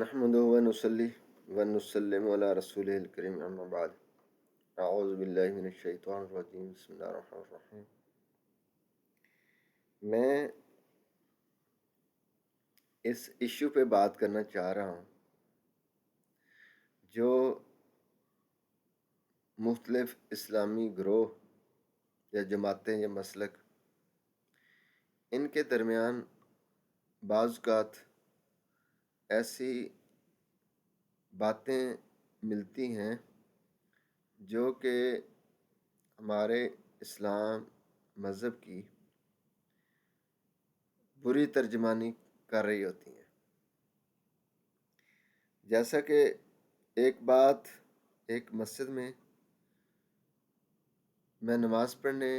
نحمده ونصلي ونسلم على رسوله الكريم اما بعد اعوذ باللہ من الشیطان الرجیم بسم اللہ الرحمن الرحیم۔ میں اس ایشو پہ بات کرنا چاہ رہا ہوں جو مختلف اسلامی گروہ یا جماعتیں یا مسلک ان کے درمیان بعض اوقات ایسی باتیں ملتی ہیں جو کہ ہمارے اسلام مذہب کی بری ترجمانی کر رہی ہوتی ہیں۔ جیسا کہ ایک مسجد میں نماز پڑھنے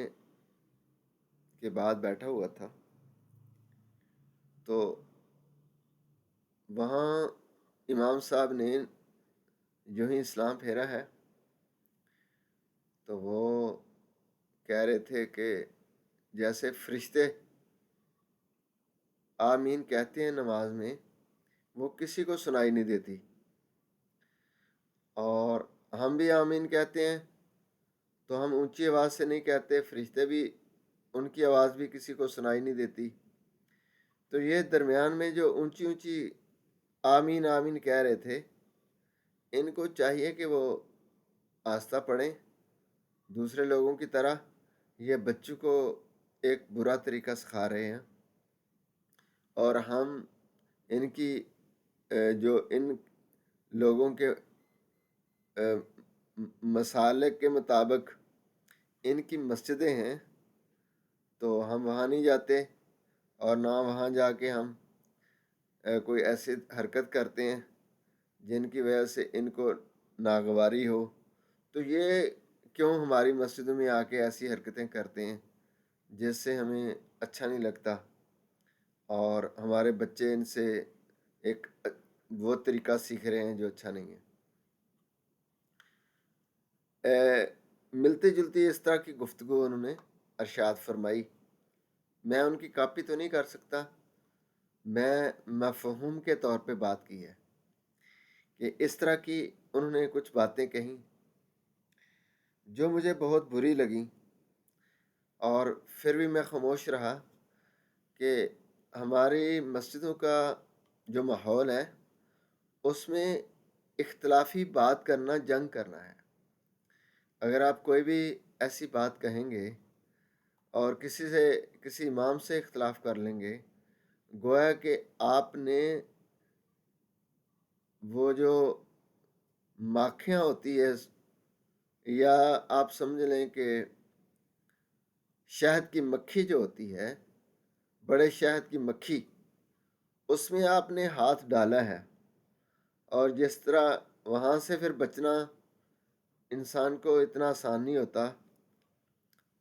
کے بعد بیٹھا ہوا تھا، تو وہاں امام صاحب نے جو ہی اسلام پھیرا ہے تو وہ کہہ رہے تھے کہ جیسے فرشتے آمین کہتے ہیں نماز میں، وہ کسی کو سنائی نہیں دیتی، اور ہم بھی آمین کہتے ہیں تو ہم اونچی آواز سے نہیں کہتے، فرشتے بھی ان کی آواز بھی کسی کو سنائی نہیں دیتی۔ تو یہ درمیان میں جو اونچی اونچی آمین آمین کہہ رہے تھے، ان کو چاہیے کہ وہ آہستہ پڑھیں دوسرے لوگوں کی طرح۔ یہ بچوں کو ایک برا طریقہ سکھا رہے ہیں، اور ہم ان کی جو ان لوگوں کے مسالک کے مطابق ان کی مسجدیں ہیں تو ہم وہاں نہیں جاتے، اور نہ وہاں جا کے ہم کوئی ایسی حرکت کرتے ہیں جن کی وجہ سے ان کو ناگواری ہو۔ تو یہ کیوں ہماری مسجدوں میں آ کے ایسی حرکتیں کرتے ہیں جس سے ہمیں اچھا نہیں لگتا، اور ہمارے بچے ان سے ایک وہ طریقہ سیکھ رہے ہیں جو اچھا نہیں ہے۔ ملتی جلتی اس طرح کی گفتگو انہوں نے ارشاد فرمائی۔ میں ان کی کاپی تو نہیں کر سکتا، میں مفہوم کے طور پہ بات کی ہے کہ اس طرح کی انہوں نے کچھ باتیں کہیں جو مجھے بہت بری لگیں، اور پھر بھی میں خاموش رہا کہ ہماری مسجدوں کا جو ماحول ہے اس میں اختلافی بات کرنا جنگ کرنا ہے۔ اگر آپ کوئی بھی ایسی بات کہیں گے اور کسی امام سے اختلاف کر لیں گے، گویا کہ آپ نے وہ جو ماکھیاں ہوتی ہے، یا آپ سمجھ لیں کہ شہد کی مکھی جو ہوتی ہے، بڑے شہد کی مکھی، اس میں آپ نے ہاتھ ڈالا ہے، اور جس طرح وہاں سے پھر بچنا انسان کو اتنا آسان نہیں ہوتا،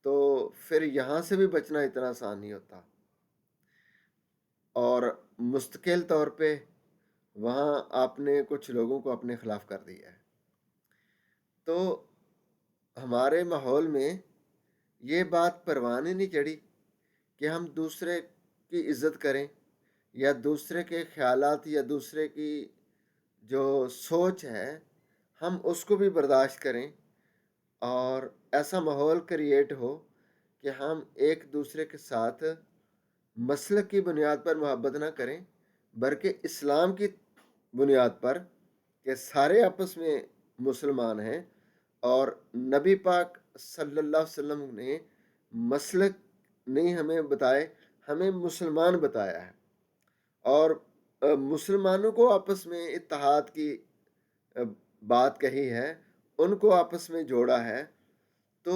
تو پھر یہاں سے بھی بچنا اتنا آسان نہیں ہوتا، اور مستقل طور پہ وہاں آپ نے کچھ لوگوں کو اپنے خلاف کر دیا ہے۔ تو ہمارے ماحول میں یہ بات پروانے نہیں چڑھی کہ ہم دوسرے کی عزت کریں، یا دوسرے کے خیالات یا دوسرے کی جو سوچ ہے ہم اس کو بھی برداشت کریں، اور ایسا ماحول کریٹ ہو کہ ہم ایک دوسرے کے ساتھ مسلک کی بنیاد پر محبت نہ کریں، بلکہ اسلام کی بنیاد پر کہ سارے آپس میں مسلمان ہیں، اور نبی پاک صلی اللہ علیہ وسلم نے مسلک نہیں ہمیں بتائے، ہمیں مسلمان بتایا ہے، اور مسلمانوں کو آپس میں اتحاد کی بات کہی ہے، ان کو آپس میں جوڑا ہے۔ تو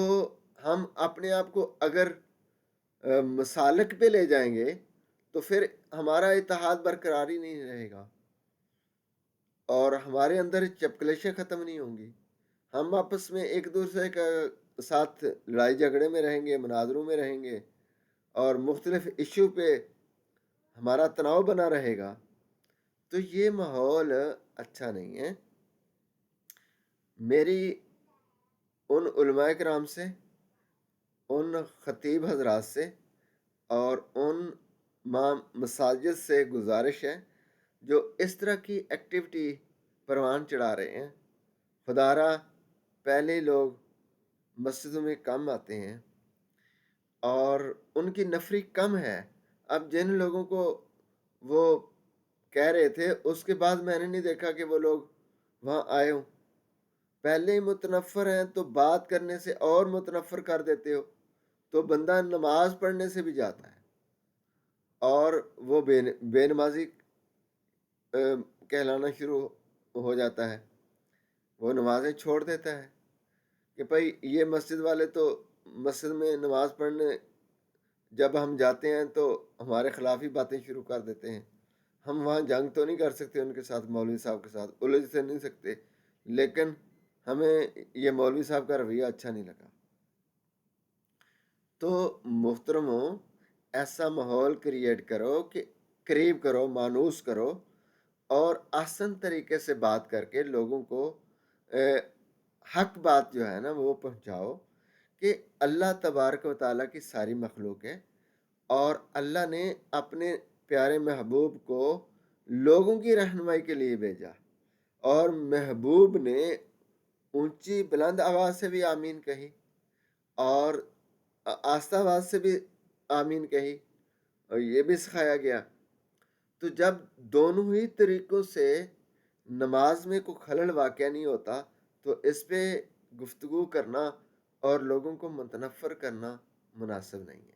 ہم اپنے آپ کو اگر مسالک پہ لے جائیں گے تو پھر ہمارا اتحاد برقرار ہی نہیں رہے گا، اور ہمارے اندر چپکلیشیں ختم نہیں ہوں گی۔ ہم آپس میں ایک دوسرے کے ساتھ لڑائی جھگڑے میں رہیں گے، مناظروں میں رہیں گے، اور مختلف ایشو پہ ہمارا تناؤ بنا رہے گا، تو یہ ماحول اچھا نہیں ہے۔ میری ان علماء کرام سے، ان خطیب حضرات سے، اور ان مساجد سے گزارش ہے جو اس طرح کی ایکٹیویٹی پروان چڑھا رہے ہیں، خدارہ پہلے لوگ مسجدوں میں کم آتے ہیں اور ان کی نفری کم ہے. اب جن لوگوں کو وہ کہہ رہے تھے اس کے بعد میں نے نہیں دیکھا کہ وہ لوگ وہاں آئے ہوں. پہلے ہی متنفر ہیں تو بات کرنے سے اور متنفر کر دیتے ہو تو بندہ نماز پڑھنے سے بھی جاتا ہے اور وہ بے نمازی کہلانا شروع ہو جاتا ہے. وہ نمازیں چھوڑ دیتا ہے کہ بھائی یہ مسجد والے تو مسجد میں نماز پڑھنے جب ہم جاتے ہیں تو ہمارے خلاف ہی باتیں شروع کر دیتے ہیں. ہم وہاں جنگ تو نہیں کر سکتے ان کے ساتھ، مولوی صاحب کے ساتھ الجھ سے نہیں سکتے، لیکن ہمیں یہ مولوی صاحب کا رویہ اچھا نہیں لگا. تو محترموں، ایسا ماحول کریٹ کرو کہ قریب کرو، مانوس کرو اور آسن طریقے سے بات کر کے لوگوں کو حق بات جو ہے نا وہ پہنچاؤ کہ اللہ تبارک و تعالیٰ کی ساری مخلوق ہے اور اللہ نے اپنے پیارے محبوب کو لوگوں کی رہنمائی کے لیے بھیجا، اور محبوب نے اونچی بلند آواز سے بھی آمین کہی اور آہستہ آواز سے بھی آمین کہی، اور یہ بھی سکھایا گیا. تو جب دونوں ہی طریقوں سے نماز میں کوئی خلل واقع نہیں ہوتا تو اس پہ گفتگو کرنا اور لوگوں کو متنفر کرنا مناسب نہیں ہے.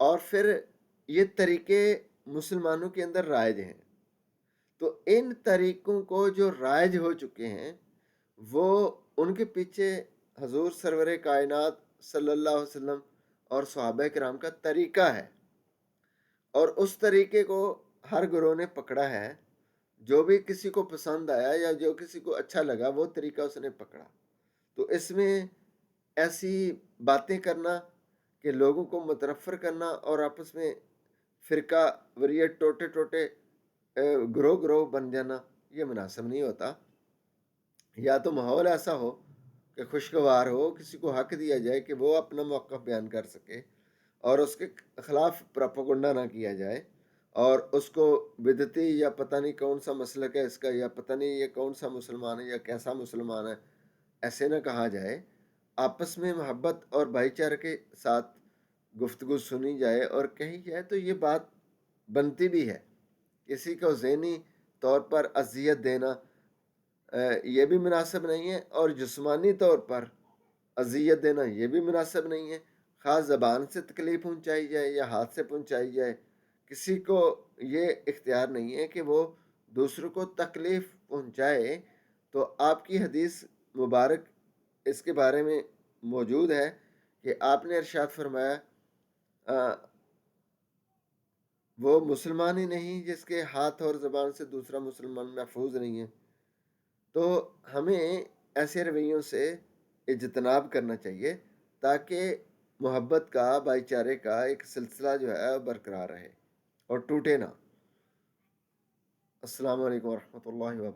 اور پھر یہ طریقے مسلمانوں کے اندر رائج ہیں، تو ان طریقوں کو جو رائج ہو چکے ہیں وہ ان کے پیچھے حضور سرور کائنات صلی اللہ علیہ وسلم اور صحابہ کرام کا طریقہ ہے، اور اس طریقے کو ہر گروہ نے پکڑا ہے. جو بھی کسی کو پسند آیا یا جو کسی کو اچھا لگا وہ طریقہ اس نے پکڑا. تو اس میں ایسی باتیں کرنا کہ لوگوں کو متنفر کرنا اور آپس میں فرقہ وریت ٹوٹے ٹوٹے گروہ گروہ بن جانا یہ مناسب نہیں ہوتا. یا تو ماحول ایسا ہو کہ خوشگوار ہو، کسی کو حق دیا جائے کہ وہ اپنا موقف بیان کر سکے اور اس کے خلاف پروپیگنڈا نہ کیا جائے اور اس کو بدعتی یا پتہ نہیں کون سا مسلک ہے اس کا یا پتہ نہیں یہ کون سا مسلمان ہے یا کیسا مسلمان ہے ایسے نہ کہا جائے. آپس میں محبت اور بھائی چارے کے ساتھ گفتگو سنی جائے اور کہی جائے تو یہ بات بنتی بھی ہے. کسی کو ذہنی طور پر اذیت دینا یہ بھی مناسب نہیں ہے اور جسمانی طور پر اذیت دینا یہ بھی مناسب نہیں ہے. خاص زبان سے تکلیف پہنچائی جائے یا ہاتھ سے پہنچائی جائے، کسی کو یہ اختیار نہیں ہے کہ وہ دوسروں کو تکلیف پہنچائے. تو آپ کی حدیث مبارک اس کے بارے میں موجود ہے کہ آپ نے ارشاد فرمایا وہ مسلمان ہی نہیں جس کے ہاتھ اور زبان سے دوسرا مسلمان محفوظ نہیں ہے. تو ہمیں ایسے رویوں سے اجتناب کرنا چاہیے تاکہ محبت کا، بھائی چارے کا ایک سلسلہ جو ہے برقرار رہے اور ٹوٹے نہ. السلام علیکم ورحمۃ اللہ وبرکاتہ.